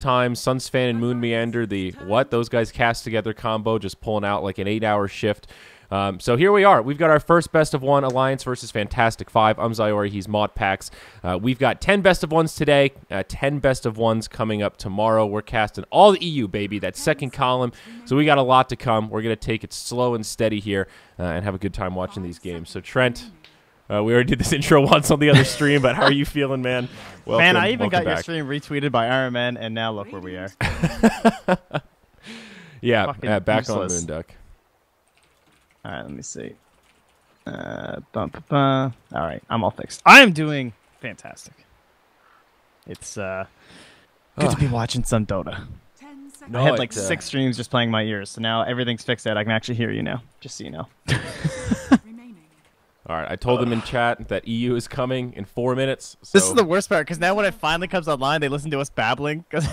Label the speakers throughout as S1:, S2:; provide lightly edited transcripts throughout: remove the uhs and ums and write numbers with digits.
S1: time. Suns Fan and Moon Meander, the what those guys cast together combo, just pulling out like an 8-hour shift. So here we are. We've got our first best of one Alliance versus Fantastic5. I'm Zyori. He's Mod Pax. We've got 10 best of ones today, 10 best of ones coming up tomorrow. We're casting all the EU, baby, that second column. So we got a lot to come. We're going to take it slow and steady here and have a good time watching these games. So Trent, we already did this intro once on the other stream, but how are you feeling, man? Welcome,
S2: man, I even got
S1: back.
S2: your stream retweeted by Iron Man, and now look where we are.
S1: Yeah, back useless. On Moonduck.
S2: All right, let me see. All right, I'm all fixed. I am doing fantastic. It's good to be watching some Dota. No, I had like 6 streams just playing my ears, so now everything's fixed out. I can actually hear you now, just so you know.
S1: All right, I told them in chat that EU is coming in 4 minutes. So.
S2: This is the worst part, because now when it finally comes online, they listen to us babbling, because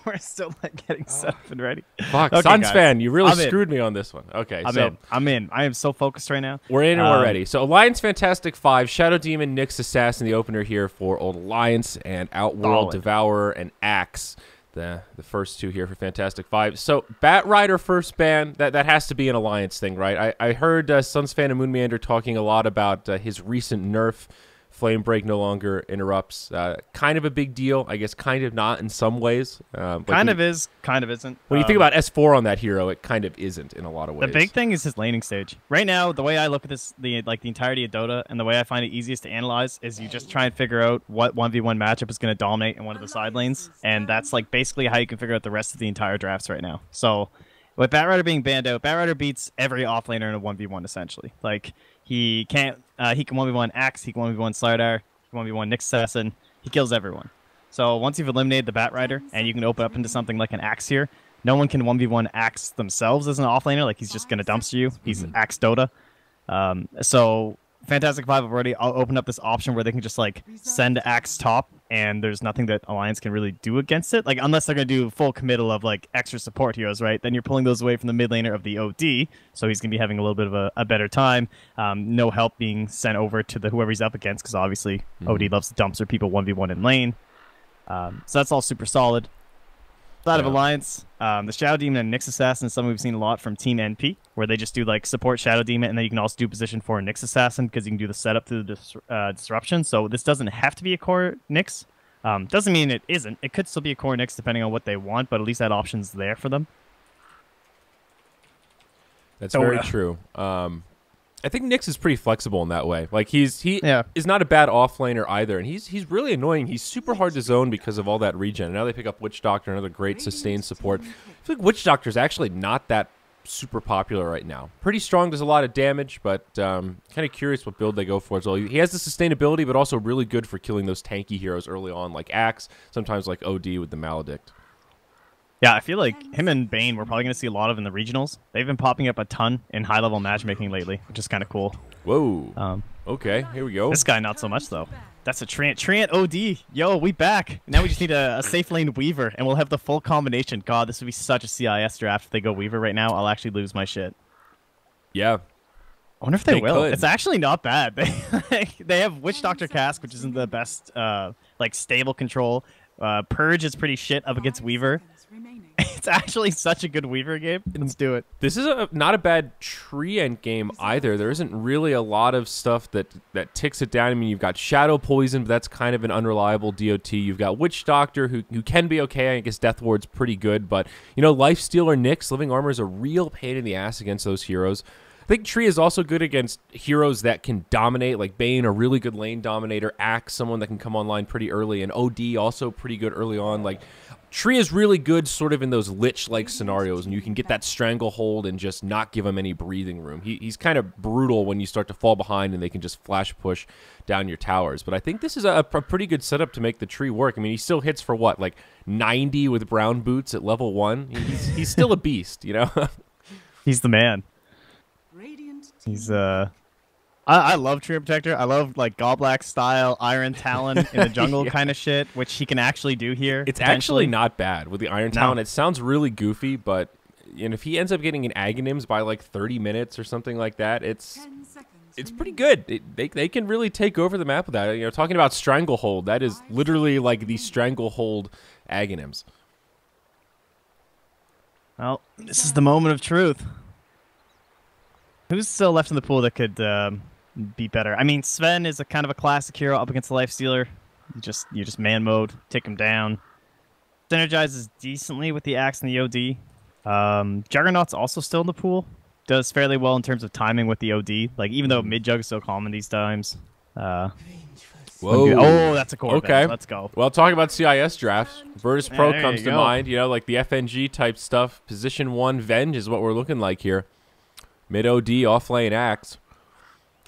S2: we're still like getting set up and ready.
S1: Fuck, okay, Suns fan, you really screwed me on this one. Okay,
S2: I'm in. I am so focused right now.
S1: We're in and we're ready. So Alliance Fantastic5, Shadow Demon, Nyx Assassin, the opener here for Old Alliance, and Outworld, Devourer, and Axe. The first 2 here for Fantastic5. So Bat Rider first ban, that has to be an Alliance thing, right? I heard Suns Fan and Moon Meander talking a lot about his recent nerf. Flame Break no longer interrupts. Kind of a big deal. I guess kind of not in some ways.
S2: Kind of is, kind of isn't.
S1: When you think about S4 on that hero, it kind of isn't in a lot of ways.
S2: The big thing is his laning stage. Right now, the way I look at this, the entirety of Dota, and the way I find it easiest to analyze is you just try and figure out what 1v1 matchup is going to dominate in one of the side lanes, and that's like basically how you can figure out the rest of the entire drafts right now. So with Bat Rider being banned out, Bat Rider beats every offlaner in a 1v1 essentially. Like he can 1v1 Axe, he can 1v1 Slardar, he can 1v1 Nyx Assassin, he kills everyone. So once you've eliminated the Bat Rider, and you can open up into something like an Axe here, no one can 1v1 Axe themselves as an offlaner, like he's just going to dumpster you. He's Axe Dota. So Fantastic5 have already opened up this option where they can just like send Axe top, and there's nothing that Alliance can really do against it. Like unless they're gonna do full committal of like extra support heroes, right? Then you're pulling those away from the mid laner of the OD, so he's gonna be having a little bit of a better time. No help being sent over to the whoever he's up against, because obviously OD loves to dumpster people 1v1 in lane. So that's all super solid. Out of Alliance, the Shadow Demon and Nyx Assassin is something we've seen a lot from Team NP, where they just do like support Shadow Demon, and then you can also do position for a Nyx Assassin because you can do the setup through the disruption. So this doesn't have to be a core Nyx. Doesn't mean it isn't. It could still be a core Nyx depending on what they want, but at least that option's there for them.
S1: That's very true. I think Nyx is pretty flexible in that way. Like he is not a bad offlaner either, and he's really annoying. He's super hard to zone because of all that regen. And now they pick up Witch Doctor, another great sustained support. I feel like Witch Doctor is actually not that super popular right now. Pretty strong, does a lot of damage, but kind of curious what build they go for as well. He has the sustainability, but also really good for killing those tanky heroes early on, like Axe, sometimes like OD with the Maledict.
S2: Yeah, I feel like him and Bane we're probably going to see a lot of in the regionals. They've been popping up a ton in high-level matchmaking lately, which is kind of cool.
S1: Whoa. Okay, here we go.
S2: This guy not so much, though. That's a Treant OD. Yo, we back. Now we just need a safe lane Weaver, and we'll have the full combination. God, this would be such a CIS draft if they go Weaver right now. I'll actually lose my shit.
S1: Yeah.
S2: I wonder if they will. It's actually not bad. They have Witch Doctor Cask, which isn't the best like stable control. Purge is pretty shit up against Weaver. It's actually such a good Weaver game. Let's do it.
S1: This is not a bad tree end game either. There isn't really a lot of stuff that ticks it down. I mean, you've got Shadow Poison, but that's kind of an unreliable DOT. You've got Witch Doctor, who can be okay. I guess Death Ward's pretty good, but you know, Lifesteal or Nyx, Living Armor is a real pain in the ass against those heroes. I think Tree is also good against heroes that can dominate, like Bane, a really good lane dominator, Axe, someone that can come online pretty early, and OD also pretty good early on. Like Tree is really good sort of in those Lich-like scenarios, and you can get that stranglehold and just not give him any breathing room. He's kind of brutal when you start to fall behind and they can just flash push down your towers. But I think this is a pretty good setup to make the Tree work. I mean, he still hits for what, like 90 with brown boots at level 1? He's still a beast, you know?
S2: He's the man. He's I love Tree Protector. I love like Goblack style Iron Talon in the jungle kind of shit, which he can actually do here.
S1: It's actually not bad with the Iron Talon. It sounds really goofy, but if he ends up getting an Aghanims by like 30 minutes or something like that, it's pretty good. They can really take over the map with that. You know, talking about Stranglehold, that is literally like the Stranglehold Aghanims.
S2: Well, this is the moment of truth. Who's still left in the pool that could be better? I mean, Sven is a kind of a classic hero up against the Lifestealer. You just man mode, take him down. Synergizes decently with the axe and the OD. Juggernaut's also still in the pool. Does fairly well in terms of timing with the OD. Like, even though mid jug is so common these times.
S1: Whoa.
S2: Oh, that's a core.
S1: Okay.
S2: Let's go.
S1: Well, talking about CIS drafts, Virtus Pro
S2: There
S1: comes
S2: you
S1: to
S2: go.
S1: mind. You know, like the FNG type stuff. Position 1 Venge is what we're looking like here. Mid OD, off lane axe.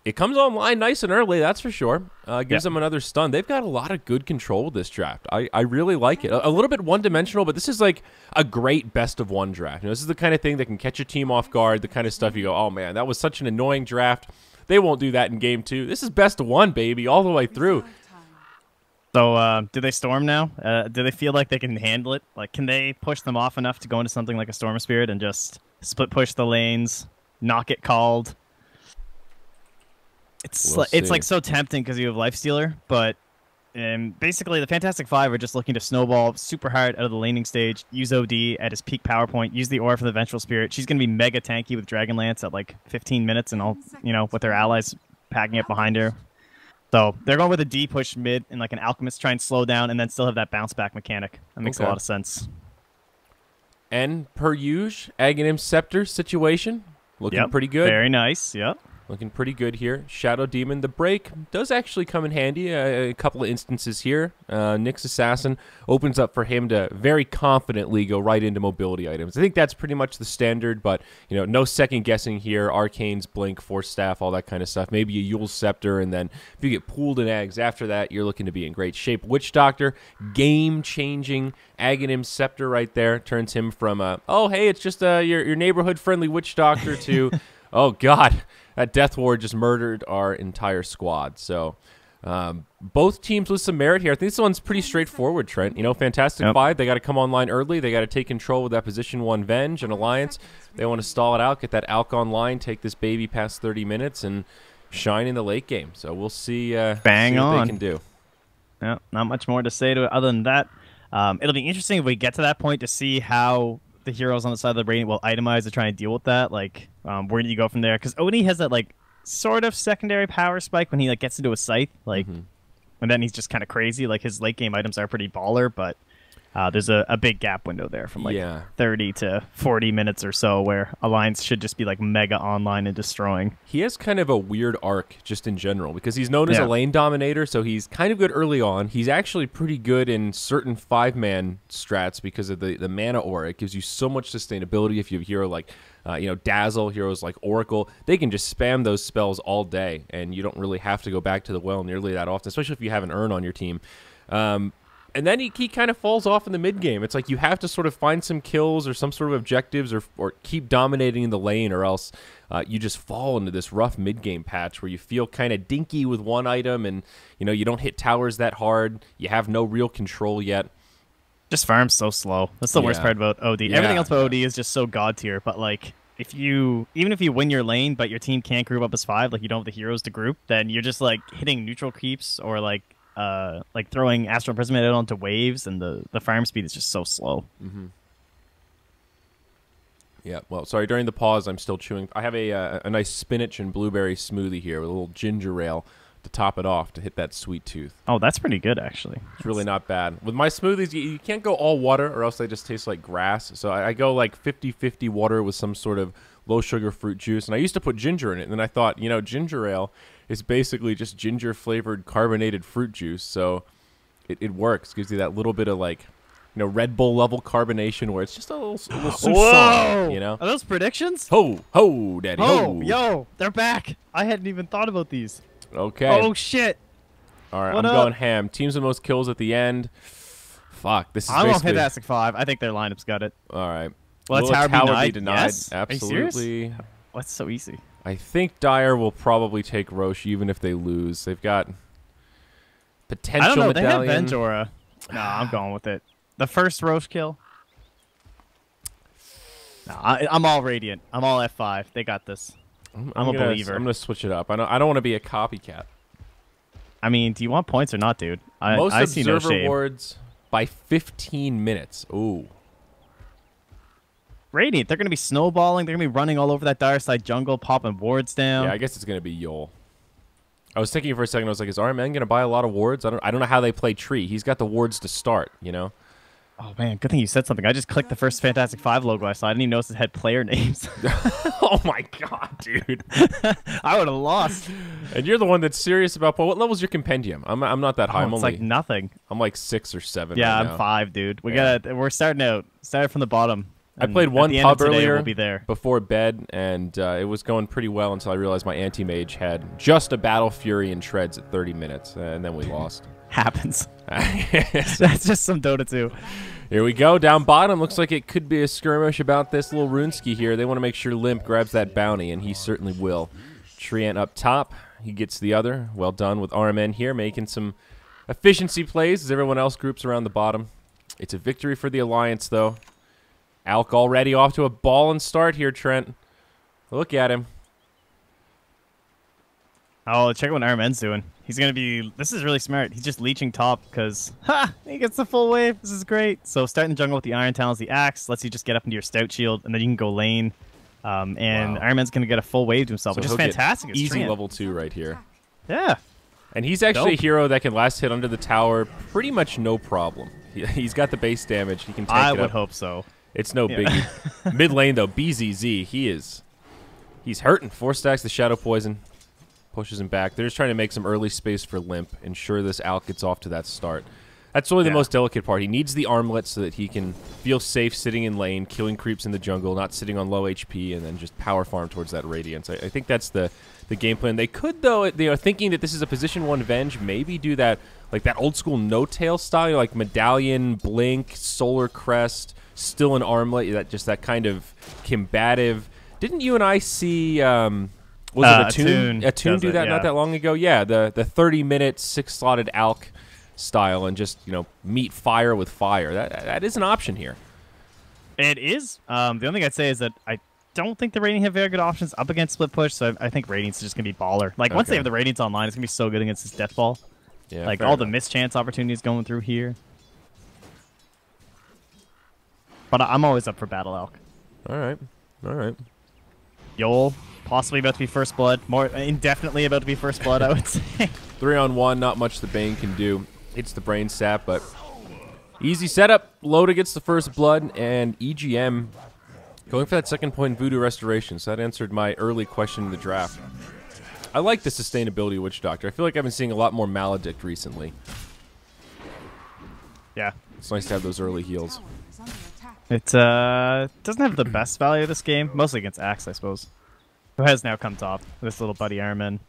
S1: It comes online nice and early, that's for sure. Gives them another stun. They've got a lot of good control with this draft. I really like it. A little bit one-dimensional, but this is like a great best-of-1 draft. You know, this is the kind of thing that can catch your team off guard, the kind of stuff you go, oh, man, that was such an annoying draft. They won't do that in Game 2. This is best-of-1, baby, all the way through.
S2: So, do they storm now? Do they feel like they can handle it? Like, can they push them off enough to go into something like a Storm Spirit and just split push the lanes, not get called? It's like so tempting because you have Lifestealer, but basically the Fantastic5 are just looking to snowball super hard out of the laning stage, use OD at his peak power point, use the aura from the Vengeful Spirit. She's going to be mega tanky with Dragonlance at like 15 minutes and all, you know, with their allies packing up behind her. So they're going with a D push mid and like an Alchemist try and slow down and then still have that bounce back mechanic. That makes a lot of sense.
S1: And per usual, Aghanim Scepter situation looking pretty good.
S2: Very nice. Yep.
S1: Looking pretty good here. Shadow Demon, the break does actually come in handy. A couple of instances here. Nyx Assassin opens up for him to very confidently go right into mobility items. I think that's pretty much the standard, but you know, no second guessing here. Arcane's Blink, Force Staff, all that kind of stuff. Maybe a Yule's Scepter, and then if you get pooled in Ags after that, you're looking to be in great shape. Witch Doctor, game-changing Aghanim Scepter right there. Turns him from, oh, hey, it's just your neighborhood-friendly Witch Doctor to, oh, God. That Death Ward just murdered our entire squad. So both teams with some merit here. I think this one's pretty straightforward, Trent. You know, Fantastic5, they got to come online early. They got to take control with that position 1 Venge and Alliance. They want to stall it out, get that Alk online, take this baby past 30 minutes, and shine in the late game. So we'll see,
S2: Bang
S1: see what
S2: on.
S1: they can do.
S2: Yeah, not much more to say to it other than that. It'll be interesting if we get to that point to see how the heroes on the side of the brain will itemize to try and deal with that. Like, where do you go from there? Because Oni has that like sort of secondary power spike when he like gets into a scythe, like, and then he's just kind of crazy. Like his late game items are pretty baller, but there's a big gap window there from like 30 to 40 minutes or so where Alliance should just be like mega online and destroying.
S1: He has kind of a weird arc just in general because he's known as a lane dominator, so he's kind of good early on. He's actually pretty good in certain 5-man strats because of the mana aura. It gives you so much sustainability. If you have a hero like you know, Dazzle, heroes like Oracle, they can just spam those spells all day, and you don't really have to go back to the well nearly that often, especially if you have an Urn on your team. And then he kind of falls off in the mid game. It's like you have to sort of find some kills or some sort of objectives or keep dominating the lane, or else you just fall into this rough mid game patch where you feel kind of dinky with one item, and you know, you don't hit towers that hard. You have no real control yet.
S2: Just farm's so slow. That's the worst part about OD. Everything else about OD is just so god tier. But like, even if you win your lane, but your team can't group up as 5, like you don't have the heroes to group, then you're just like hitting neutral creeps or like throwing Astral Imprisonment out onto waves, and the farm speed is just so slow.
S1: Yeah, well, sorry, during the pause, I'm still chewing. I have a nice spinach and blueberry smoothie here with a little ginger ale to top it off to hit that sweet tooth.
S2: Oh, that's pretty good, actually.
S1: It's really not bad. With my smoothies, you can't go all water or else they just taste like grass. So I go like 50-50 water with some sort of low-sugar fruit juice. And I used to put ginger in it, and then I thought, you know, ginger ale is basically just ginger-flavored carbonated fruit juice. So it works. Gives you that little bit of like, you know, Red Bull level carbonation where it's just a little soupçon, you know?
S2: Are those predictions?
S1: Ho, ho, daddy, ho.
S2: Oh, yo, they're back. I hadn't even thought about these.
S1: Okay.
S2: Oh, shit.
S1: All right,
S2: What
S1: I'm
S2: up?
S1: going ham. Teams with most kills at the end. Fuck, this is
S2: I'm on
S1: basically...
S2: Fantastic5. I think their lineup's got it.
S1: All right.
S2: Will
S1: Will
S2: a tower
S1: be
S2: be
S1: denied?
S2: Yes?
S1: Absolutely.
S2: Are you serious? That's so easy.
S1: I think Dire will probably take Roche even if they lose. They've got potential
S2: I don't know.
S1: medallion.
S2: They have Venge Aura. Nah, I'm going with it. The first Roche kill. Nah, I'm all Radiant. I'm all F5. They got this. I'm a believer.
S1: I'm gonna switch it up. I don't want to be a copycat.
S2: I mean, do you want points or not, dude?
S1: Most
S2: I see no
S1: observer
S2: shame.
S1: wards by 15 minutes. Ooh.
S2: Radiant, they're going to be snowballing. They're going to be running all over that dire side jungle, popping wards down.
S1: Yeah, I guess it's going to be Yol. I was thinking for a second, I was like, is RMN going to buy a lot of wards? I don't know how they play Tree. He's got the wards to start, you know?
S2: Oh, man, good thing you said something. I just clicked the first Fantastic5 logo I saw. I didn't even notice it had player names.
S1: Oh, my God, dude.
S2: I would have lost.
S1: And you're the one that's serious about what level's your compendium? I'm not that high.
S2: It's like nothing.
S1: I'm like 6 or 7
S2: Yeah,
S1: right
S2: I'm
S1: now.
S2: 5, dude. We're starting from the bottom.
S1: I played one pub earlier
S2: we'll be there.
S1: before bed, and it was going pretty well until I realized my anti-mage had just a Battle Fury and Treads at 30 minutes, and then we lost.
S2: Happens. That's just some Dota 2.
S1: Here we go, down bottom. Looks like it could be a skirmish about this little Runeski here. They want to make sure Limp grabs that bounty, and he certainly will. Treant up top. He gets the other. Well done with RMN here, making some efficiency plays as everyone else groups around the bottom. It's a victory for the Alliance, though. Alk already off to a ballin' start here, Trent. Look at him.
S2: Oh, check out what RMN's doing. He's going to be... This is really smart. He's just leeching top because... He gets the full wave. This is great. So starting the jungle with the Iron Talons, the Axe, lets you just get up into your Stout Shield, and then you can go lane. And wow. Ironman's going to get a full wave to himself, which is fantastic. It's
S1: easy
S2: Treant.
S1: level 2 right here.
S2: Yeah.
S1: And he's actually a hero that can last hit under the tower pretty much no problem. He's got the base damage. He can tank it up.
S2: I would hope so.
S1: It's no biggie. Mid lane, though, BZZ, he's hurting. 4 stacks the Shadow Poison. Pushes him back. They're just trying to make some early space for Limp. Ensure this Alk gets off to that start. That's really the most delicate part. He needs the armlet so that he can feel safe sitting in lane, killing creeps in the jungle, not sitting on low HP, and then just power farm towards that Radiance. I think that's the game plan. They could, though, thinking that this is a position 1 Venge, maybe do that, like that old school no-tail style, like Medallion, Blink, Solar Crest, still an armlet, that kind of combative. Didn't you and I see... was it Attune do that not that long ago? Yeah, the 30-minute 6-slotted Alk style and just, meet fire with fire. That is an option here.
S2: It is. The only thing I'd say is that I don't think the Radiant have very good options up against Split Push, so I think Radiant's just going to be baller. Like, once they have the Radiants online, it's going to be so good against this Death Ball.
S1: Yeah,
S2: like, all the mischance opportunities going through here. But I'm always up for Battle Elk.
S1: All right.
S2: Yol, possibly about to be First Blood. More indefinitely about to be First Blood, I would say.
S1: 3-on-1, not much the Bane can do. Hits the brain sap, but easy setup. Loda gets the first blood, and EGM going for that second point in Voodoo Restoration. So that answered my early question in the draft. I like the sustainability of Witch Doctor. I feel like I've been seeing a lot more Maledict recently.
S2: Yeah.
S1: It's nice to have those early heals.
S2: It doesn't have the best value of this game, mostly against Axe, I suppose. Who has now come top, this little buddy Ironman.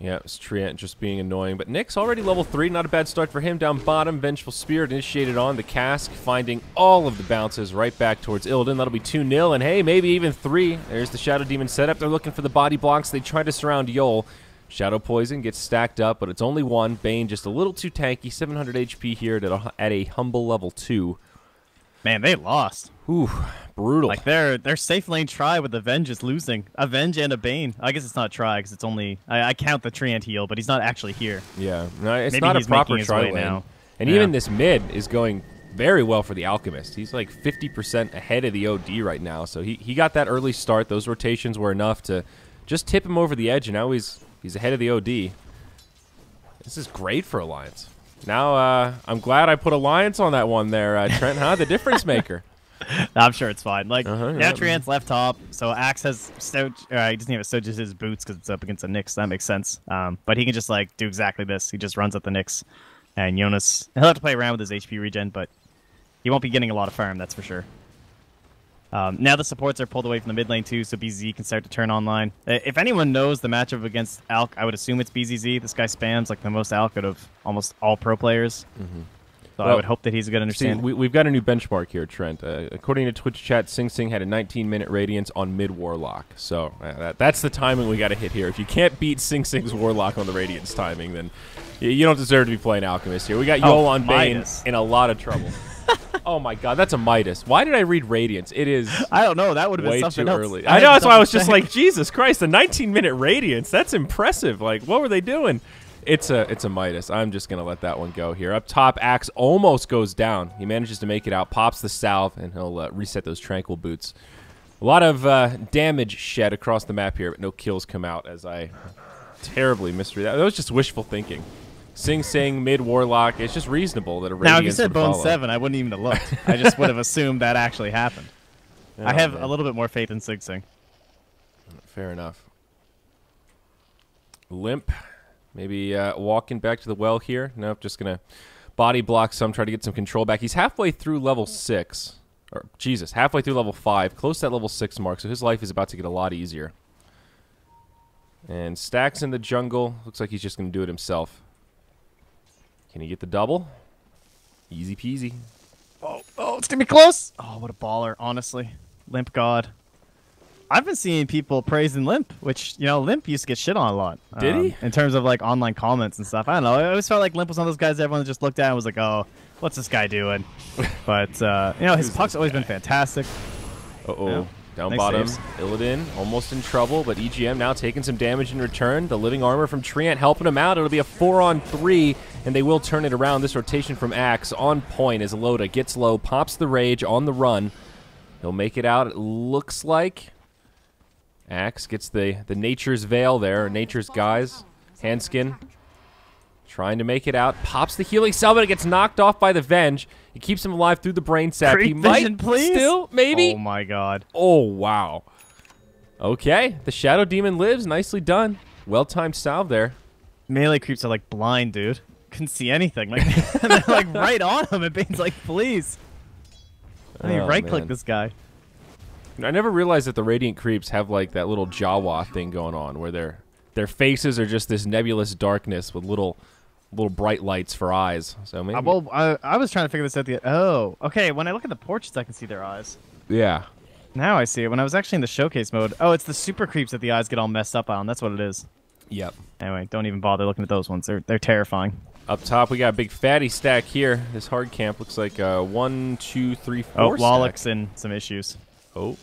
S1: Yeah, it's Treant just being annoying. But Nick's already level 3. Not a bad start for him. Down bottom, Vengeful Spirit initiated on the cask, finding all of the bounces right back towards Illidan. That'll be 2-0, and hey, maybe even 3. There's the Shadow Demon setup. They're looking for the body blocks. They try to surround Yol. Shadow Poison gets stacked up, but it's only 1. Bane just a little too tanky. 700 HP here at a humble level 2.
S2: Man, they lost.
S1: Ooh, brutal.
S2: Like, their safe lane try with the Venge is losing. A Venge and a Bane. I guess it's not a try, because it's only... I count the Treant heal, but he's not actually here.
S1: Yeah, no, it's
S2: Maybe
S1: not a
S2: he's
S1: proper
S2: making his
S1: try
S2: way
S1: lane.
S2: now.
S1: And even this mid is going very well for the Alchemist. He's like 50% ahead of the OD right now, so he got that early start. Those rotations were enough to just tip him over the edge, and now he's ahead of the OD. This is great for Alliance. Now, I'm glad I put Alliance on that one there, Trent, huh? The difference maker.
S2: I'm sure it's fine. Like, now Treant's left top, so Axe has Stout... he doesn't have a Stout, just his boots, because it's up against a Nyx. That makes sense. But he can just, like, do exactly this. He just runs at the Nyx. And Jonas... He'll have to play around with his HP regen, but he won't be getting a lot of farm, that's for sure. Now the supports are pulled away from the mid lane, too, so BZZ can start to turn online. If anyone knows the matchup against Alk, I would assume it's BZZ. This guy spams, like, the most Alk out of almost all pro players. So I would hope that he's a good understanding.
S1: We've got a new benchmark here, Trent. According to Twitch chat, Sing Sing had a 19-minute Radiance on mid-Warlock. So that's the timing we got to hit here. If you can't beat Sing Sing's Warlock on the Radiance timing, then you don't deserve to be playing Alchemist here. We got Yol on Bane in a lot of trouble. Oh my god, that's a Midas. Why did I read Radiance? It is
S2: I don't know. That would have been something
S1: way too
S2: else.
S1: early. I know, that's why I was just like, Jesus Christ, a 19-minute Radiance. That's impressive. Like, what were they doing? It's a Midas. I'm just going to let that one go here. Up top, Axe almost goes down. He manages to make it out, pops the salve, and he'll reset those Tranquil Boots. A lot of damage shed across the map here, but no kills come out as I terribly misread that. That was just wishful thinking. Sing Sing, mid Warlock. It's just reasonable that a Radiance
S2: Now, if you said
S1: would
S2: Bone
S1: follow.
S2: 7, I wouldn't even have looked. I just would have assumed that actually happened.
S1: Oh,
S2: I have
S1: man.
S2: a little bit more faith in Sig Sing.
S1: Fair enough. Limp. Maybe walking back to the well here. Nope, just going to body block some, try to get some control back. He's halfway through level 6. Or, Jesus, halfway through level 5. Close to that level 6 mark, so his life is about to get a lot easier. And Stacks in the jungle. Looks like he's just going to do it himself. Can he get the double? Easy peasy.
S2: Oh, it's going to be close. Oh, what a baller, honestly. Limp God. I've been seeing people praising Limp, which, you know, Limp used to get shit on a lot.
S1: Did he?
S2: In terms of, like, online comments and stuff. I don't know. I always felt like Limp was one of those guys that everyone just looked at and was like, oh, what's this guy doing? But, you know, his puck's always been fantastic.
S1: Uh-oh.
S2: Yeah.
S1: Down
S2: Nice
S1: bottom.
S2: saves.
S1: Illidan almost in trouble, but EGM now taking some damage in return. The living armor from Treant helping him out. It'll be a 4-on-3, and they will turn it around. This rotation from Axe on point as Loda gets low, pops the Rage on the run. He'll make it out, it looks like. Axe gets the Nature's Veil there, or Nature's Guise. Handskin. Trying to make it out. Pops the healing salve, but it gets knocked off by the Venge. It keeps him alive through the brain sap.
S2: Creep
S1: He might
S2: vision, please?
S1: still, maybe.
S2: Oh, my God.
S1: Oh, wow. Okay, the Shadow Demon lives. Nicely done. Well-timed salve there.
S2: Melee creeps are, like, blind, dude. Couldn't see anything. Like, they're, like, right on him, and Bane's like, please. I mean,
S1: Oh,
S2: right-click
S1: man.
S2: this guy.
S1: I never realized that the Radiant Creeps have, like, that little Jawa thing going on, where their faces are just this nebulous darkness with little bright lights for eyes. So maybe...
S2: Well, I was trying to figure this out. Oh, okay. When I look at the portraits, I can see their eyes.
S1: Yeah.
S2: Now I see it. When I was actually in the showcase mode, oh, it's the super creeps that the eyes get all messed up on. That's what it is.
S1: Yep.
S2: Anyway, don't even bother looking at those ones. They're terrifying.
S1: Up top, we got a big fatty stack here. This hard camp looks like 1, 2, 3, 4
S2: Oh, Wallach's
S1: stack.
S2: in some issues.
S1: Oh.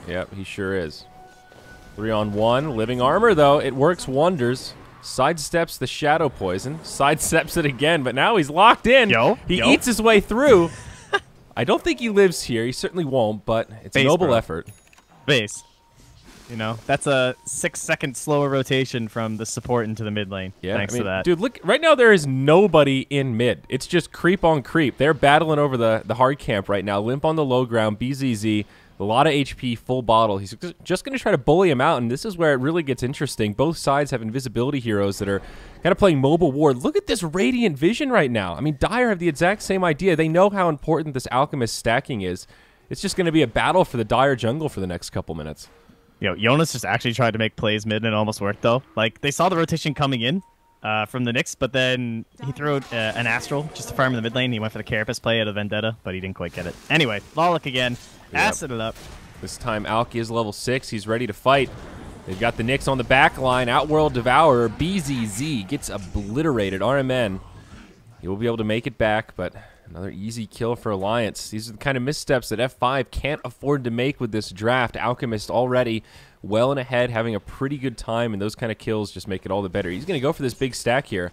S1: Yep, he sure is. 3-on-1. Living armor, though. It works wonders. Sidesteps the shadow poison. Sidesteps it again, but now he's locked in. He eats his way through. I don't think he lives here. He certainly won't, but it's a noble effort.
S2: Base. You know, that's a 6-second slower rotation from the support into the mid lane.
S1: Yeah,
S2: thanks to that.
S1: Dude, look, right now there is nobody in mid. It's just creep on creep. They're battling over the hard camp right now. Limp on the low ground, BZZ, a lot of HP, full bottle. He's just going to try to bully him out, and this is where it really gets interesting. Both sides have invisibility heroes that are kind of playing mobile ward. Look at this Radiant Vision right now. I mean, Dire have the exact same idea. They know how important this Alchemist stacking is. It's just going to be a battle for the Dire jungle for the next couple minutes.
S2: Yo, Jonas just actually tried to make plays mid and it almost worked, though. Like, they saw the rotation coming in from the Nyx, but then he threw an Astral just to farm in the mid lane. He went for the Carapace play out of Vendetta, but he didn't quite get it. Anyway, Lawlock again.
S1: Yep.
S2: Acid it up.
S1: This time, Alki is level 6. He's ready to fight. They've got the Nyx on the back line. Outworld Devourer. BZZ gets obliterated. RMN. He will be able to make it back, but another easy kill for Alliance. These are the kind of missteps that F5 can't afford to make with this draft. Alchemist already well and ahead, having a pretty good time, and those kind of kills just make it all the better. He's going to go for this big stack here.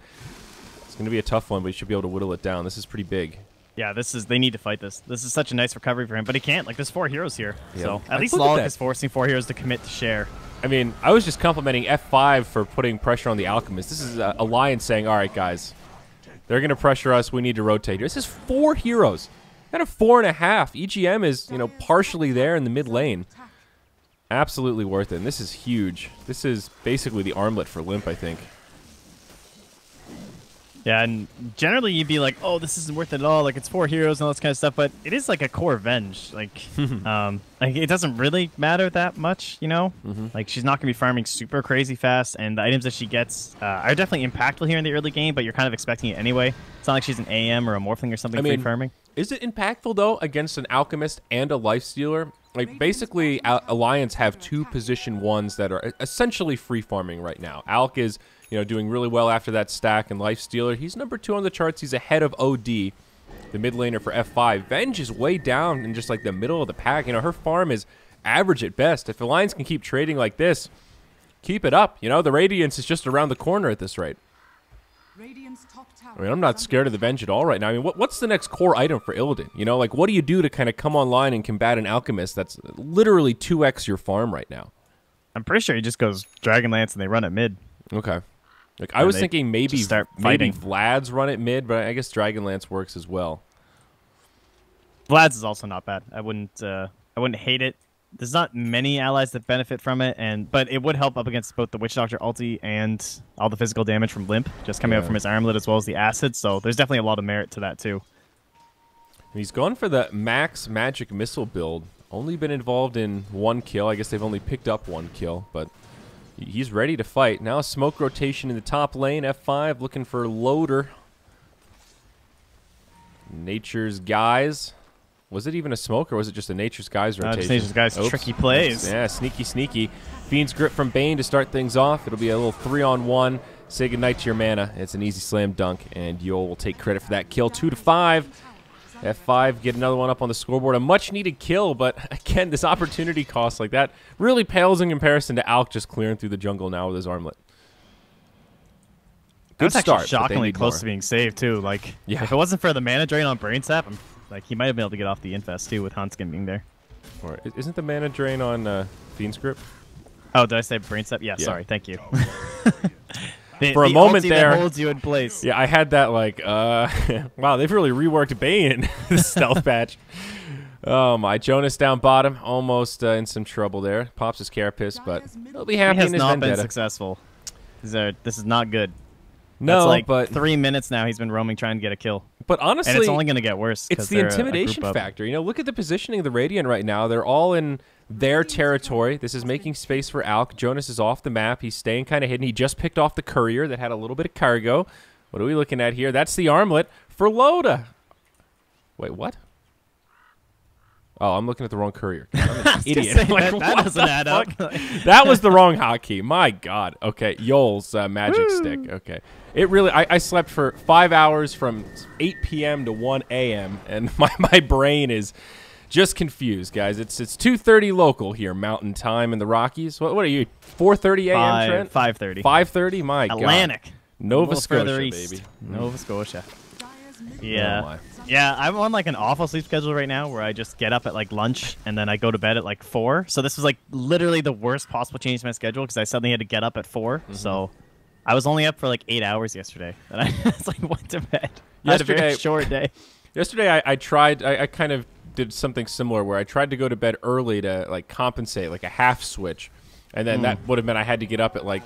S1: It's going to be a tough one, but he should be able to whittle it down. This is pretty big.
S2: Yeah, they need to fight this. This is such a nice recovery for him, but he can't. Like, there's 4 heroes here.
S1: Yeah.
S2: So at least Lawlock is forcing 4 heroes to commit to share.
S1: I mean, I was just complimenting F5 for putting pressure on the Alchemist. This is Alliance saying, all right, guys, they're going to pressure us. We need to rotate. This is 4 heroes. Kind of 4.5. EGM is, you know, partially there in the mid lane. Absolutely worth it. And this is huge. This is basically the armlet for Limp, I think.
S2: Yeah, and generally you'd be like, oh, this isn't worth it at all. Like, it's 4 heroes and all this kind of stuff, but it is like a core Venge. Like, like it doesn't really matter that much, you know? Like, she's not going to be farming super crazy fast, and the items that she gets are definitely impactful here in the early game, but you're kind of expecting it anyway. It's not like she's an AM or a Morphling or something free farming.
S1: Is it impactful, though, against an Alchemist and a Lifestealer? Like, basically, Alliance have 2 position 1s that are essentially free farming right now. Alk is, you know, doing really well after that stack, and Lifestealer, he's number 2 on the charts. He's ahead of OD, the mid laner for F5. Venge is way down in just, like, the middle of the pack. You know, her farm is average at best. If Alliance can keep trading like this, keep it up. You know, the Radiance is just around the corner at this rate. I mean, I'm not scared of the Venge at all right now. I mean, what's the next core item for Illidan? You know, like, what do you do to kind of come online and combat an Alchemist that's literally 2x your farm right now?
S2: I'm pretty sure he just goes Dragonlance and they run at mid.
S1: Okay. Like, I was thinking maybe
S2: fighting.
S1: Vlad's run at mid, but I guess Dragonlance works as well.
S2: Vlad's is also not bad. I wouldn't hate it. There's not many allies that benefit from it, but it would help up against both the Witch Doctor ulti and all the physical damage from Limp, just coming out from his armlet as well as the acid. So there's definitely a lot of merit to that too.
S1: And he's gone for the max magic missile build. Only been involved in 1 kill. I guess they've only picked up 1 kill, but he's ready to fight. Now a smoke rotation in the top lane. F5 looking for loader. Nature's Guys. Was it even a smoke, or was it just a Nature's Guys rotation?
S2: Just Nature's Guys tricky plays.
S1: Yeah, sneaky, sneaky. Fiend's Grip from Bane to start things off. It'll be a little 3-on-1. Say goodnight to your mana. It's an easy slam dunk, and Yol will take credit for that kill. 2-5. F5 get another one up on the scoreboard. A much-needed kill, but again, this opportunity cost like that really pales in comparison to Alk just clearing through the jungle now with his armlet. Good
S2: That's
S1: start.
S2: Actually shockingly close to being saved too. Like, if it wasn't for the mana drain on Brain Sap, like, he might have been able to get off the infest too with Huntskin being there.
S1: Or isn't the mana drain on Fiend's Grip?
S2: Oh, did I say Brain Sap? Yeah, sorry. Thank you.
S1: For a moment there,
S2: that holds you in place.
S1: Yeah, I had that like, wow, they've really reworked Bane in this stealth patch. Oh my, Jonas down bottom, almost in some trouble there. Pops his Carapace, but he'll be happy in his Vendetta. He has not been
S2: successful. This is not good.
S1: No,
S2: like
S1: but
S2: 3 minutes now he's been roaming trying to get a kill.
S1: But honestly,
S2: and it's only going to get worse.
S1: It's the intimidation factor. You know, look at the positioning of the Radiant right now. They're all in their territory. This is making space for Alk. Jonas is off the map. He's staying kind of hidden. He just picked off the courier that had a little bit of cargo. What are we looking at here? That's the armlet for Loda. Wait, what? Oh, I'm looking at the wrong courier. I'm an idiot.
S2: Like, that doesn't add up.
S1: That was the wrong hotkey. My God. Okay, Yol's magic stick. Okay. It really, I slept for 5 hours from 8 p.m. to 1 a.m. and my brain is just confused, guys. It's 2:30 local here, Mountain Time in the Rockies. What are you? 4:30 a.m. Trent?
S2: 5:30.
S1: 5:30. My God.
S2: Atlantic.
S1: Nova Scotia, baby.
S2: Nova Scotia. Yeah. Oh, yeah, I'm on like an awful sleep schedule right now where I just get up at like lunch and then I go to bed at like 4. So this was like literally the worst possible change to my schedule because I suddenly had to get up at 4. So I was only up for like 8 hours yesterday. And I just like went to bed. I had a very short day.
S1: Yesterday I tried, I kind of did something similar where I tried to go to bed early to like compensate, like a half switch. And then that would have meant I had to get up at like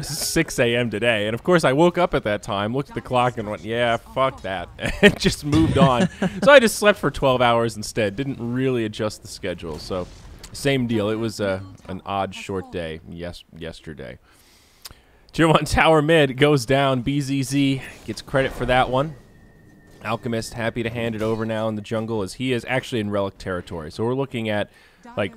S1: 6 a.m. today. And of course I woke up at that time, looked at the clock and went, yeah, fuck that. And just moved on. So I just slept for 12 hours instead. Didn't really adjust the schedule. So same deal. It was an odd short day yesterday. Tier 1 tower mid goes down. BZZ gets credit for that one. Alchemist happy to hand it over now in the jungle as he is actually in relic territory. So we're looking at like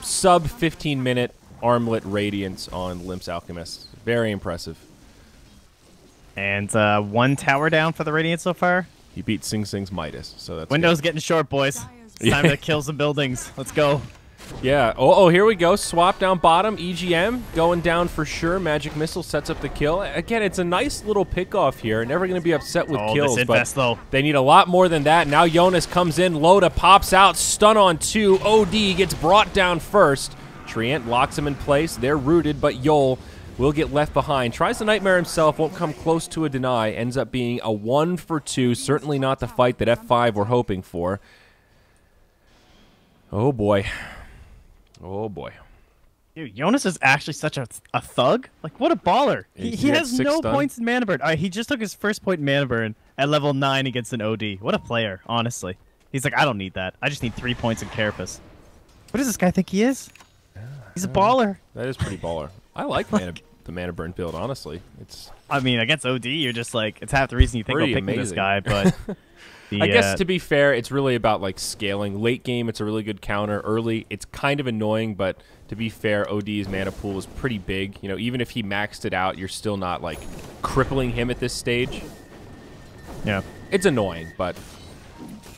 S1: sub 15-minute armlet radiance on Limp's Alchemist. Very impressive.
S2: And 1 tower down for the Radiant so far.
S1: He beat Sing Sing's Midas, so that's
S2: Window's getting short, boys. It's time to kill some buildings. Let's go.
S1: Yeah. Oh, here we go. Swap down bottom. EGM going down for sure. Magic Missile sets up the kill. Again, it's a nice little pickoff here. Never going to be upset with kills,
S2: this invest,
S1: but
S2: though.
S1: They need a lot more than that. Now Jonas comes in. Loda pops out. Stun on 2. OD gets brought down first. Treant locks him in place. They're rooted, but Yol will get left behind. Tries the Nightmare himself, won't come close to a deny. Ends up being a 1 for 2. Certainly not the fight that F5 were hoping for. Oh, boy. Oh, boy.
S2: Dude, Jonas is actually such a thug. Like, what a baller. He has no points in mana burn. He just took his first point in mana burn at level 9 against an OD. What a player, honestly. He's like, I don't need that. I just need 3 points in Carapace. What does this guy think he is? He's a baller.
S1: That is pretty baller. I like the mana burn build, honestly.
S2: I mean, against OD, you're just like, it's half the reason you think I'll pick this guy, but...
S1: I guess, to be fair, it's really about like scaling. Late game, it's a really good counter. Early, it's kind of annoying, but to be fair, OD's mana pool is pretty big. You know, even if he maxed it out, you're still not like crippling him at this stage.
S2: Yeah.
S1: It's annoying, but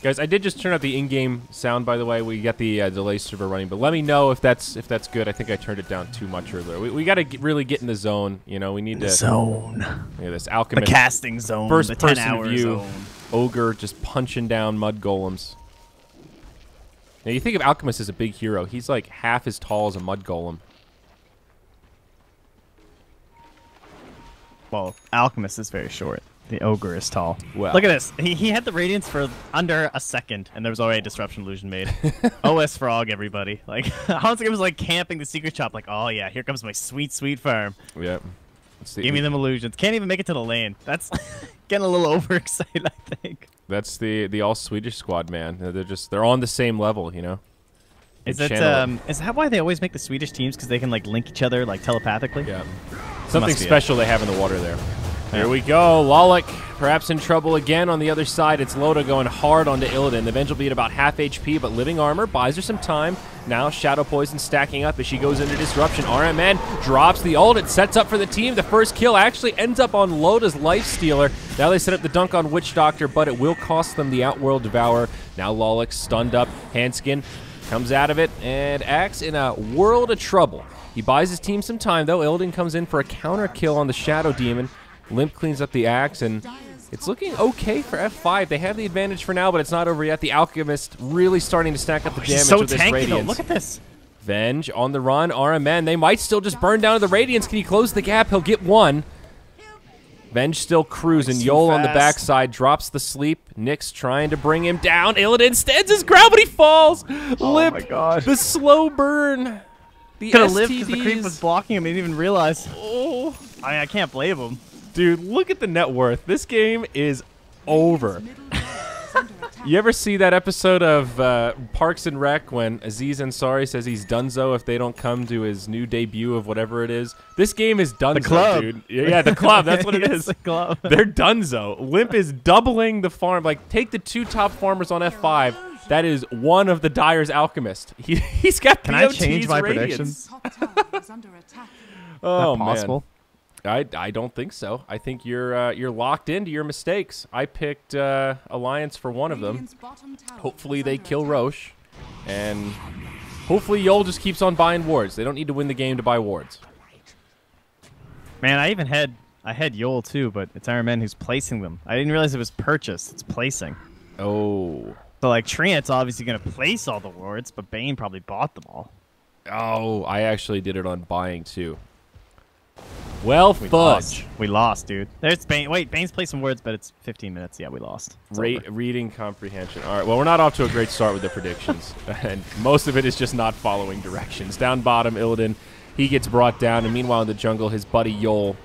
S1: Guys, I did just turn up the in-game sound, by the way. We got the delay server running, but let me know if that's good. I think I turned it down too much earlier. We got to really get in the zone. You know, we need to
S2: zone.
S1: Look at this alchemist,
S2: the casting zone,
S1: first
S2: the
S1: person
S2: 10-hour
S1: view,
S2: zone.
S1: ogre just punching down mud golems. Now you think of Alchemist as a big hero. He's like half as tall as a mud golem.
S2: Well, Alchemist is very short. The ogre is tall.
S1: Well,
S2: look at this. He had the radiance for under a second, and there was already a disruption illusion made. OS Frog, everybody. Like, Hansik was like camping the secret shop, like, oh yeah, here comes my sweet, sweet farm.
S1: Yep.
S2: Give me them illusions. Can't even make it to the lane. That's getting a little overexcited, I think.
S1: That's the all Swedish squad, man. They're on the same level, you know.
S2: Is that why they always make the Swedish teams? Because they can like link each other like telepathically?
S1: Yeah. Something special they have in the water there. Here we go. Lolik perhaps in trouble again on the other side. It's Loda going hard onto Illidan. The Venge will be at about half HP, but living armor buys her some time. Now Shadow Poison stacking up as she goes into Disruption. RMN drops the ult. It sets up for the team. The first kill actually ends up on Loda's Life Stealer. Now they set up the dunk on Witch Doctor, but it will cost them the Outworld Devourer. Now Lolik stunned up. Handskin comes out of it and acts in a world of trouble. He buys his team some time, though. Illidan comes in for a counter kill on the Shadow Demon. Limp cleans up the axe, and it's looking okay for F5. They have the advantage for now, but it's not over yet. The Alchemist really starting to stack up the damage with this Radiance.
S2: Look at this.
S1: Venge on the run. RMN, they might still just burn down to the Radiance. Can he close the gap? He'll get one. Venge still cruising. Yol on the backside drops the sleep. Nyx trying to bring him down. Illidan stands his ground, but he falls.
S2: Oh
S1: Lip,
S2: my god.
S1: the slow burn. The
S2: Could have lived because the creep was blocking him. He didn't even realize.
S1: Oh.
S2: I can't blame him.
S1: Dude, look at the net worth. This game is over. You ever see that episode of Parks and Rec when Aziz Ansari says he's donezo if they don't come to his new debut of whatever it is? This game is donezo,
S2: the club.
S1: dude. Yeah, the club. That's what it is.
S2: The club.
S1: They're donezo. Limp is doubling the farm. Like, take the two top farmers on F5. That is one of the Dyer's Alchemist. He's got
S2: Can
S1: POT's
S2: I change my
S1: Radiance.
S2: predictions?
S1: Oh, man.
S2: Possible?
S1: I don't think so. I think you're locked into your mistakes. I picked Alliance for one of them. Hopefully they kill Roche, and hopefully Yol just keeps on buying wards. They don't need to win the game to buy wards.
S2: Man, I had Yol too, but it's Iron Man who's placing them. I didn't realize it was purchased. It's placing.
S1: Oh.
S2: So like Treant's obviously gonna place all the wards, but Bane probably bought them all.
S1: Oh, I actually did it on buying too. Well, fudge.
S2: We lost, dude. There's Bane. Wait, Bane's placing words, but it's 15 minutes. Yeah, we lost.
S1: Reading comprehension. All right, well, we're not off to a great start with the predictions. And most of it is just not following directions. Down bottom, Illidan, he gets brought down. And meanwhile, in the jungle, his buddy Yol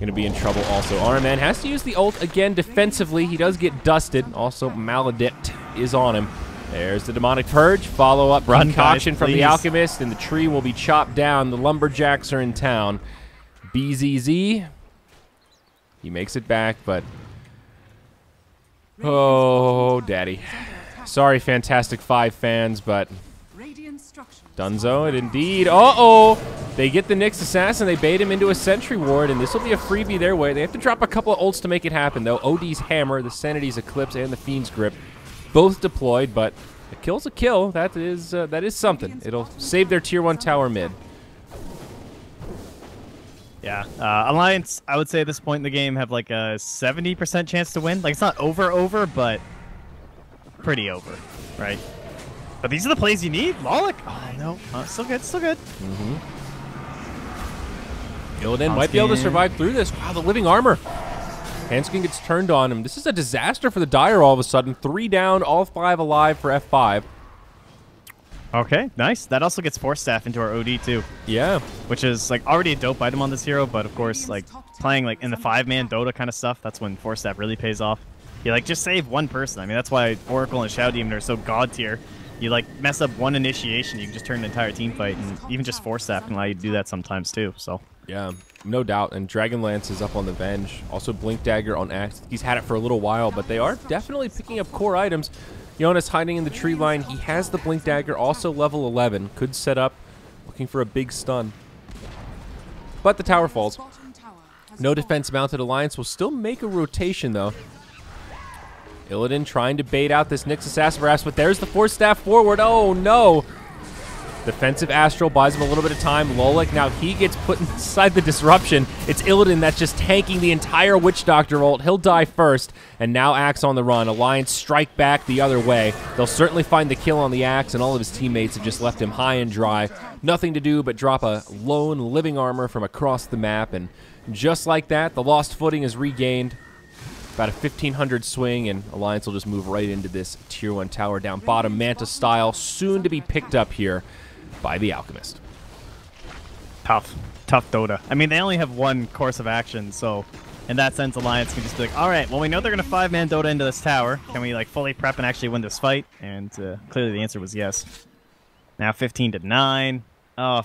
S1: going to be in trouble also. RMN has to use the ult again defensively. He does get dusted. Also, Maledict is on him. There's the Demonic Purge. Follow-up concoction from the Alchemist, and the tree will be chopped down. The Lumberjacks are in town. BZZ, he makes it back, but oh, daddy. Sorry, Fantastic5 fans, but Dunzo it indeed. Uh-oh, they get the Nyx Assassin. They bait him into a Sentry Ward, and this will be a freebie their way. They have to drop a couple of ults to make it happen, though. OD's Hammer, the Sanity's Eclipse, and the Fiend's Grip, both deployed, but a kill's a kill. That is something. It'll save their Tier 1 tower mid.
S2: Yeah, Alliance, I would say at this point in the game, have like a 70% chance to win. Like, it's not over, but pretty over, right? But these are the plays you need. Lolik. Oh, no. Still good, still good.
S1: Illidan might be able to survive through this. Wow, the living armor. Hanskin gets turned on him. This is a disaster for the Dire all of a sudden. 3 down, all 5 alive for F5.
S2: Okay, nice. That also gets Force Staff into our OD too.
S1: Yeah.
S2: Which is like already a dope item on this hero, but of course, like playing like in the 5-man Dota kind of stuff, that's when Force Staff really pays off. You like just save one person. I mean, that's why Oracle and Shadow Demon are so god tier. You like mess up one initiation, you can just turn an entire team fight, and even just Force Staff can allow you to do that sometimes too. So
S1: yeah, no doubt. And Dragonlance is up on the Venge. Also Blink Dagger on Axe. He's had it for a little while, but they are definitely picking up core items. Jonas hiding in the tree line. He has the Blink Dagger, also level 11. Could set up, looking for a big stun. But the tower falls. No defense mounted. Alliance will still make a rotation, though. Illidan trying to bait out this Nyx Assassin, but there's the Force Staff forward. Oh, no. Defensive Astral buys him a little bit of time. Lolik, now he gets put inside the disruption. It's Illidan that's just tanking the entire Witch Doctor ult. He'll die first, and now Axe on the run. Alliance strike back the other way. They'll certainly find the kill on the Axe, and all of his teammates have just left him high and dry. Nothing to do but drop a lone living armor from across the map, and just like that, the lost footing is regained. About a 1,500 swing, and Alliance will just move right into this Tier 1 tower down bottom, Manta style, soon to be picked up here by the Alchemist.
S2: Tough Dota. I mean, they only have one course of action, so in that sense, Alliance can just be like, all right, well, we know they're going to 5-man Dota into this tower. Can we, like, fully prep and actually win this fight? And clearly the answer was yes. Now 15-9. Oh,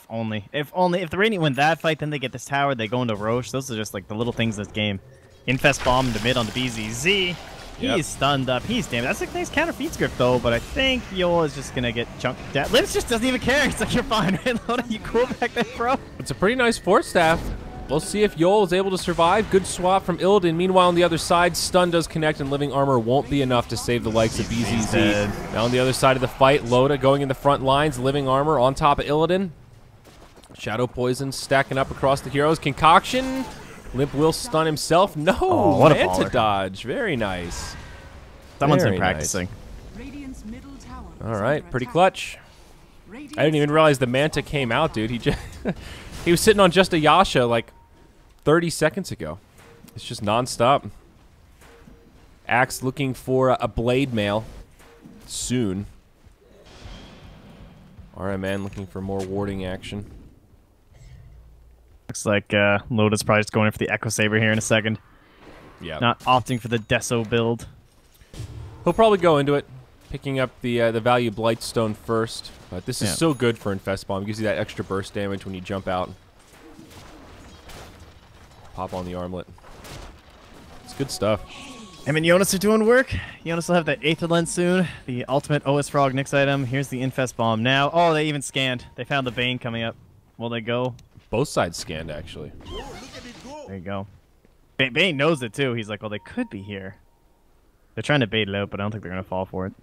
S2: if the Radiant win that fight, then they get this tower, they go into Roche. Those are just, like, the little things in this game. Infest Bomb into mid on the BZZ. He's stunned up. He's damaged. That's a nice counter feed script, though, but I think Yol is just going to get chunked down. Lips just doesn't even care. It's like, you're fine, right, Loda? You cool back there, bro?
S1: It's a pretty nice Force Staff. We'll see if Yol is able to survive. Good swap from Illidan. Meanwhile, on the other side, stun does connect, and living armor won't be enough to save the likes of BZZ. Now on the other side of the fight, Loda going in the front lines. Living armor on top of Illidan. Shadow Poison stacking up across the heroes. Concoction. Limp will stun himself. No,
S2: what a
S1: Manta
S2: baller.
S1: dodge. Very nice.
S2: Someone's
S1: Very
S2: been practicing.
S1: Nice. All right, pretty clutch. I didn't even realize the Manta came out, dude. He was sitting on just a Yasha like 30 seconds ago. It's just nonstop. Axe looking for a blade mail soon. All right, man, looking for more warding action.
S2: Looks like Loda's probably just going in for the Echo Saber here in a second.
S1: Yeah.
S2: Not opting for the Deso build.
S1: He'll probably go into it, picking up the value Blightstone first. But this is so good for Infest Bomb. It gives you that extra burst damage when you jump out. Pop on the armlet. It's good stuff.
S2: Him and Jonas are doing work. Jonas will have that Aether Lens soon. The ultimate OS Frog Nyx item. Here's the Infest Bomb now. Oh, they even scanned. They found the Bane coming up. Will they go?
S1: Both sides scanned, actually.
S2: There you go. Bane knows it, too. He's like, well, they could be here. They're trying to bait it out, but I don't think they're going to fall for it.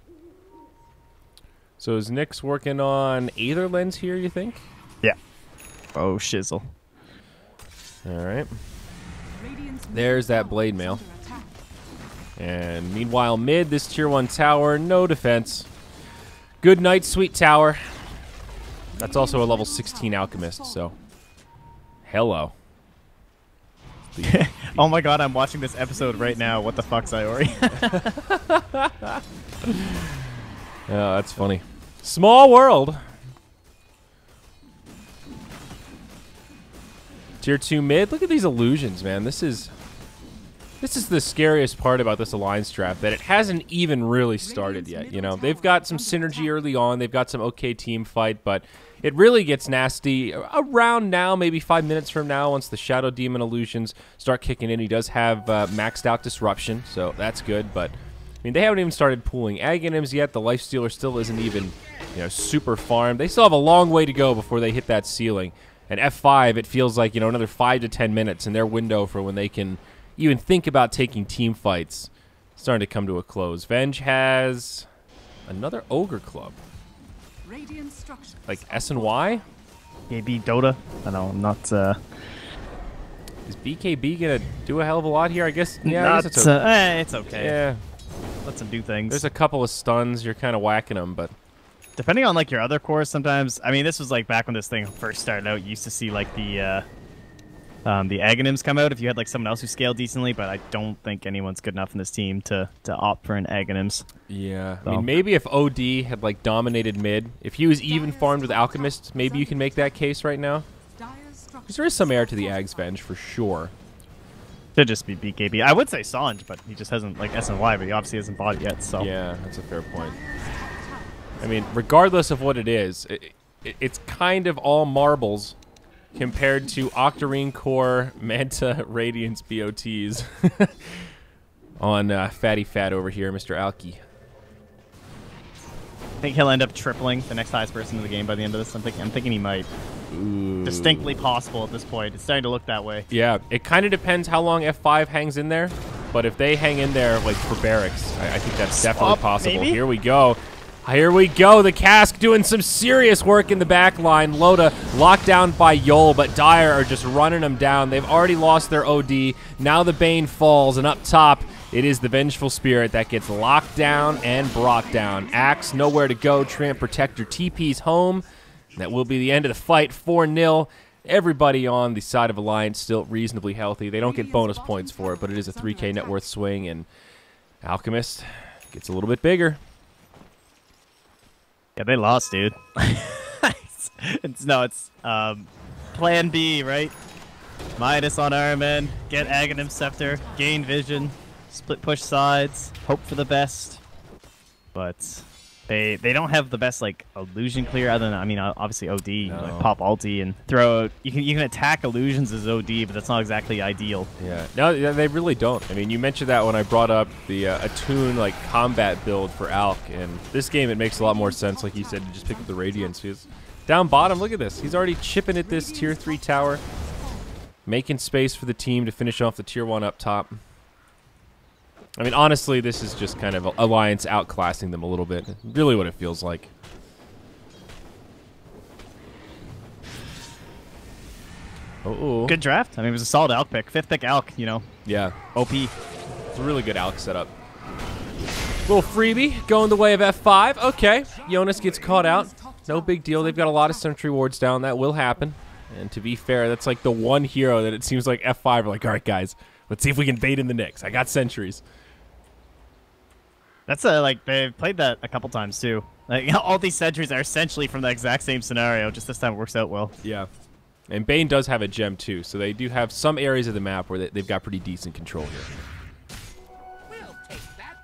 S1: So is Nyx working on Aether Lens here, you think?
S2: Yeah. Oh, shizzle.
S1: All right. There's that blade mail. And meanwhile, mid, this Tier 1 tower, no defense. Good night, sweet tower. That's also a level 16 Alchemist, so... Hello.
S2: Oh my god, I'm watching this episode right now. What the fuck, Sayori?
S1: Yeah, that's funny. Small world. Tier 2 mid. Look at these illusions, man. This is the scariest part about this Alliance draft, that it hasn't even really started yet. You know, they've got some synergy early on. They've got some okay team fight, but it really gets nasty around now, maybe 5 minutes from now, once the Shadow Demon illusions start kicking in. He does have maxed out Disruption, so that's good, but I mean, they haven't even started pooling Aghanims yet. The Lifestealer still isn't even, you know, super farmed. They still have a long way to go before they hit that ceiling. And F5, it feels like, you know, another 5 to 10 minutes in their window for when they can even think about taking team fights, starting to come to a close. Venge has another Ogre Club. Like S&Y?
S2: BKB Dota? I know, I'm not...
S1: Is BKB going to do a hell of a lot here? I guess, yeah, I guess
S2: it's okay.
S1: Yeah.
S2: Let them do things.
S1: There's a couple of stuns. You're kind of whacking them, but...
S2: Depending on, like, your other cores, sometimes... I mean, this was, like, back when this thing first started out, you used to see, like, the Aghanims come out if you had, like, someone else who scaled decently, but I don't think anyone's good enough in this team to opt for an Aghanims.
S1: Yeah.
S2: So.
S1: I mean, maybe if OD had, like, dominated mid, if he was even farmed with Alchemist, maybe you can make that case right now. Because there is some air to the Ag's Venge, for sure.
S2: Should just be BKB. I would say Sanj, but he just hasn't, like, S&Y, but he obviously hasn't bought it yet, so...
S1: Yeah, that's a fair point. I mean, regardless of what it is, it's kind of all marbles compared to Octarine Core, Manta, Radiance BOTs on Fatty Fat over here, Mr. Alki.
S2: I think he'll end up tripling the next highest person in the game by the end of this. I'm thinking he might.
S1: Ooh.
S2: Distinctly possible at this point. It's starting to look that way.
S1: Yeah, it kind of depends how long F5 hangs in there. but if they hang in there like for barracks, I think that's definitely possible.
S2: Maybe?
S1: Here we go. Here we go. The Cask doing some serious work in the back line. Loda locked down by Yol, but Dire are just running them down. They've already lost their OD. Now the Bane falls, and up top, it is the Vengeful Spirit that gets locked down and brought down. Axe, nowhere to go. Treant Protector TP's home. That will be the end of the fight, 4-0. Everybody on the side of Alliance still reasonably healthy. They don't get bonus points for it, but it is a 3K net worth swing, and Alchemist gets a little bit bigger.
S2: Yeah, they lost, dude. it's plan B, right? Midas on Iron Man, get Aghanim Scepter, gain vision, split push sides, hope for the best. But they don't have the best like illusion clear other than, I mean, obviously OD, like pop ulti and throw. You can attack illusions as OD, but that's not exactly ideal.
S1: Yeah, no, they really don't. I mean, you mentioned that when I brought up the Attune like combat build for Alk, and this game it makes a lot more sense, like you said, to just pick up the Radiance. Because down bottom, look at this. He's already chipping at this tier 3 tower, making space for the team to finish off the tier 1 up top. I mean, honestly, this is just kind of Alliance outclassing them a little bit. Really what it feels like. Oh,
S2: good draft. I mean, it was a solid Alk pick. 5th pick Alk, you know.
S1: Yeah.
S2: OP.
S1: It's a really good Alk setup. Little freebie going the way of F5. Okay. Jonas gets caught out. No big deal. They've got a lot of sentry wards down. That will happen. And to be fair, that's like the one hero that it seems like F5 are like, all right, guys, let's see if we can bait in the Nyx. I got sentries.
S2: That's like they've played that a couple times too. Like all these sentries are essentially from the exact same scenario. Just this time it works out well.
S1: Yeah, and Bane does have a gem too, so they do have some areas of the map where they've got pretty decent control here.
S3: We'll take that.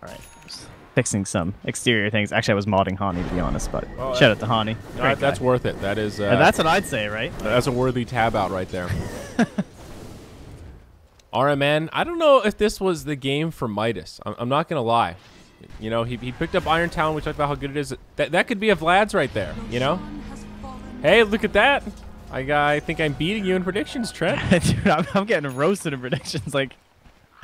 S2: All right, just fixing some exterior things. Actually, I was modding Hani to be honest, but shout out to Hani.
S1: No, that's worth it. That is.
S2: That's what I'd say, right?
S1: That's a worthy tab out right there. RMN, I don't know if this was the game for Midas. I'm not going to lie. You know, he picked up Iron Town. We talked about how good it is. That could be a Vlad's right there, you know? Hey, look at that. I think I'm beating you in predictions, Trent.
S2: Dude, I'm getting roasted in predictions. Like,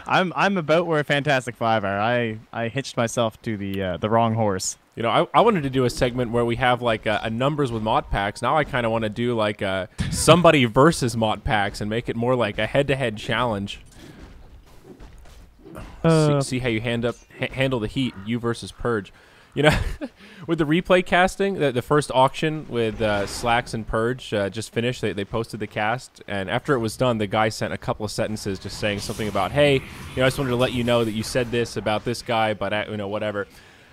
S2: I'm about where Fantastic5 are. I hitched myself to the wrong horse.
S1: You know, I wanted to do a segment where we have like a numbers with mod packs. Now I kind of want to do like somebody versus mod packs and make it more like a head-to-head challenge. See how you handle the heat. You versus Purge. You know, with the replay casting, the first auction with Slacks and Purge just finished. They posted the cast, and after it was done, the guy sent a couple of sentences just saying something about, hey, you know, I just wanted to let you know that you said this about this guy, but you know, whatever.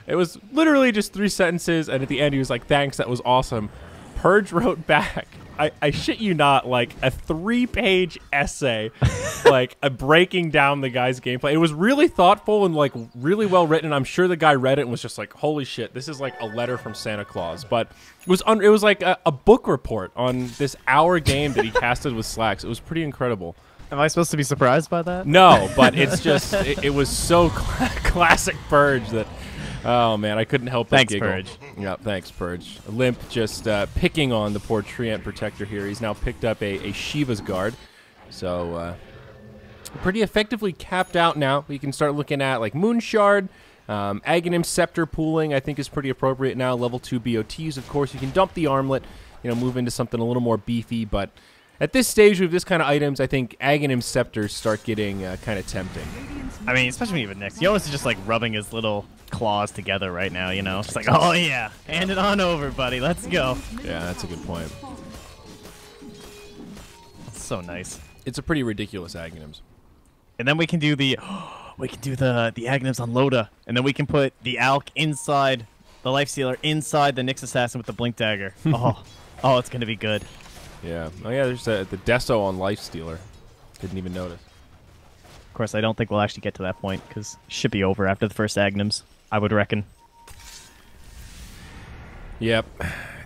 S1: It was literally just 3 sentences, and at the end he was like, thanks, that was awesome. Purge wrote back, I shit you not, like a 3-page essay, like breaking down the guy's gameplay. It was really thoughtful and like really well written. I'm sure the guy read it and was just like, holy shit, this is like a letter from Santa Claus. But it was like a book report on this hour game that he casted with Slacks. It was pretty incredible.
S2: Am I supposed to be surprised by that?
S1: No, but it's just, it was so classic Purge that... Oh, man, I couldn't help but giggle.
S2: Thanks, Purge.
S1: Yeah, thanks, Purge. Limp just picking on the poor Treant Protector here. He's now picked up a Shiva's Guard. So, pretty effectively capped out now. We can start looking at, like, Moon Shard. Aghanim Scepter pooling, I think, is pretty appropriate now. Level 2 BOTs, of course. You can dump the Armlet, you know, move into something a little more beefy. But at this stage with this kind of items, I think Aghanim Scepters start getting kind of tempting.
S2: I mean, especially when you have Nyx. Jonas is just, like, rubbing his little claws together right now, you know? It's like, oh, yeah, hand it on over, buddy. Let's go.
S1: Yeah, that's a good point.
S2: That's so nice.
S1: It's a pretty ridiculous Aghanims.
S2: And then we can do the Aghanims on Loda, and then we can put the Alk inside the Lifestealer, inside the Nyx Assassin with the Blink Dagger. Oh, it's gonna be good.
S1: Yeah. Oh yeah, there's the Deso on Lifestealer. Didn't even notice.
S2: Of course, I don't think we'll actually get to that point because it should be over after the first Aghanims, I would reckon.
S1: Yep.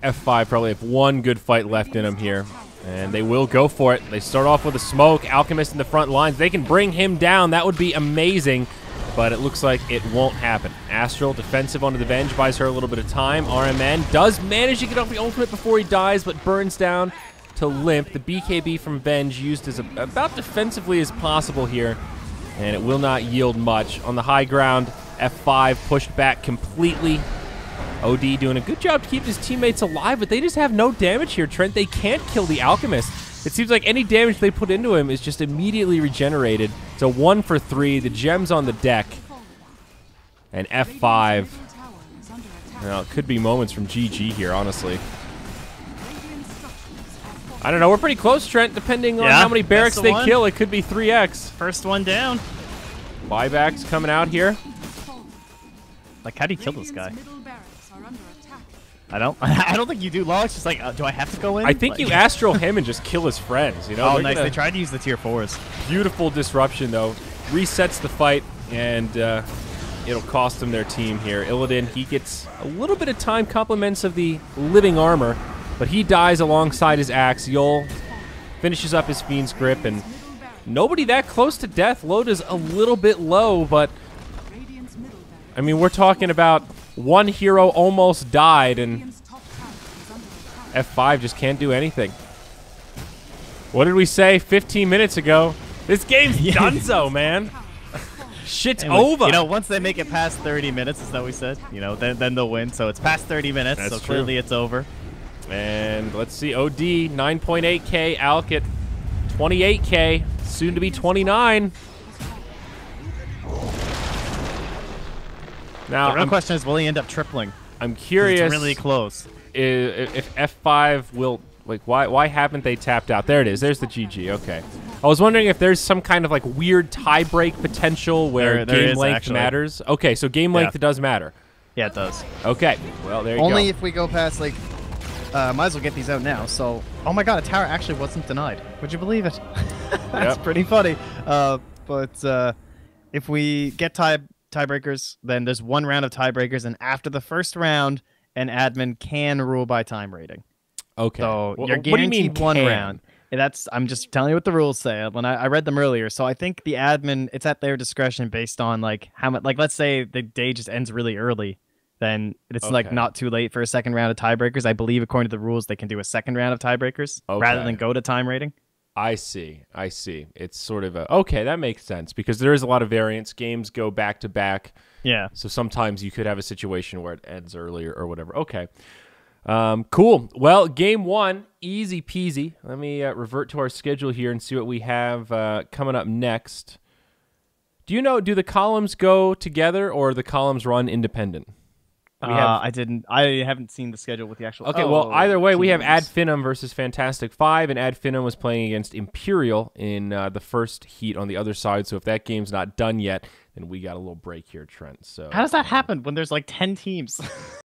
S1: F5 probably have one good fight left in them here. And they will go for it. They start off with a smoke. Alchemist in the front lines. They can bring him down. That would be amazing. But it looks like it won't happen. Astral, defensive onto the Venge, buys her a little bit of time. RMN does manage to get off the ultimate before he dies, but burns down. to limp. The BKB from Venge used as about defensively as possible here, and it will not yield much. On the high ground, F5 pushed back completely. OD doing a good job to keep his teammates alive, but they just have no damage here, Trent. They can't kill the Alchemist. It seems like any damage they put into him is just immediately regenerated. It's a 1 for 3. The gem's on the deck. And F5. Well, it could be moments from GG here, honestly. I don't know. We're pretty close, Trent. Depending on how many barracks they kill, it could be 3x.
S2: First one down.
S1: Buybacks coming out here.
S2: Like, how do you kill this guy? I don't think you do long. It's just like, do I have to go in?
S1: I think you astral him and just kill his friends. You know?
S2: Oh, nice. They tried to use the tier 4s.
S1: Beautiful disruption, though. Resets the fight, and it'll cost them their team here. Illidan, he gets a little bit of time compliments of the living armor, but he dies alongside his axe. Yol finishes up his Fiend's Grip, and nobody that close to death. Load is a little bit low, but I mean, we're talking about one hero almost died, and F5 just can't do anything. What did we say 15 minutes ago? This game's donezo, man. Shit's over.
S2: You know, once they make it past 30 minutes, is that what we said? You know, then they'll win. So it's past 30 minutes, so clearly it's over.
S1: And let's see, OD, 9.8K, Alk at 28K, soon to be 29. Now,
S2: the real question is, will he end up tripling?
S1: I'm curious.
S2: It's really close.
S1: If F5 will, like, why haven't they tapped out? There it is. There's the GG. Okay. I was wondering if there's some kind of, like, weird tie-break potential where game length matters. Okay, so game length does matter.
S2: Yeah, it does.
S1: Okay. Well, there you go.
S4: Only if we go past, like, might as well get these out now. So, oh my god, a tower actually wasn't denied. Would you believe it? That's pretty funny. But if we get tiebreakers, then there's one round of tiebreakers, and after the first round, an admin can rule by time rating.
S1: Okay.
S4: So
S1: Well,
S4: you're
S1: what do you
S4: guaranteed
S1: mean
S4: one
S1: can?
S4: round. I'm just telling you what the rules say. When I read them earlier, so I think the admin, it's at their discretion based on like how much. Like, let's say the day just ends really early, then it's like not too late for a second round of tiebreakers. I believe according to the rules, they can do a second round of tiebreakers rather than go to time rating.
S1: I see. It's sort of a... Okay, that makes sense, because there is a lot of variance. Games go back to back.
S2: Yeah.
S1: So sometimes you could have a situation where it ends earlier or whatever. Okay. Cool. Well, game one, easy peasy. Let me revert to our schedule here and see what we have coming up next. Do you know, do the columns go together or the columns run independent?
S2: I haven't seen the schedule with the actual...
S1: Okay, well, either way, we have Ad Finum versus Fantastic5, and Ad Finum was playing against Imperial in the first heat on the other side, so if that game's not done yet, then we got a little break here, Trent. So
S2: how does that happen when there's like 10 teams?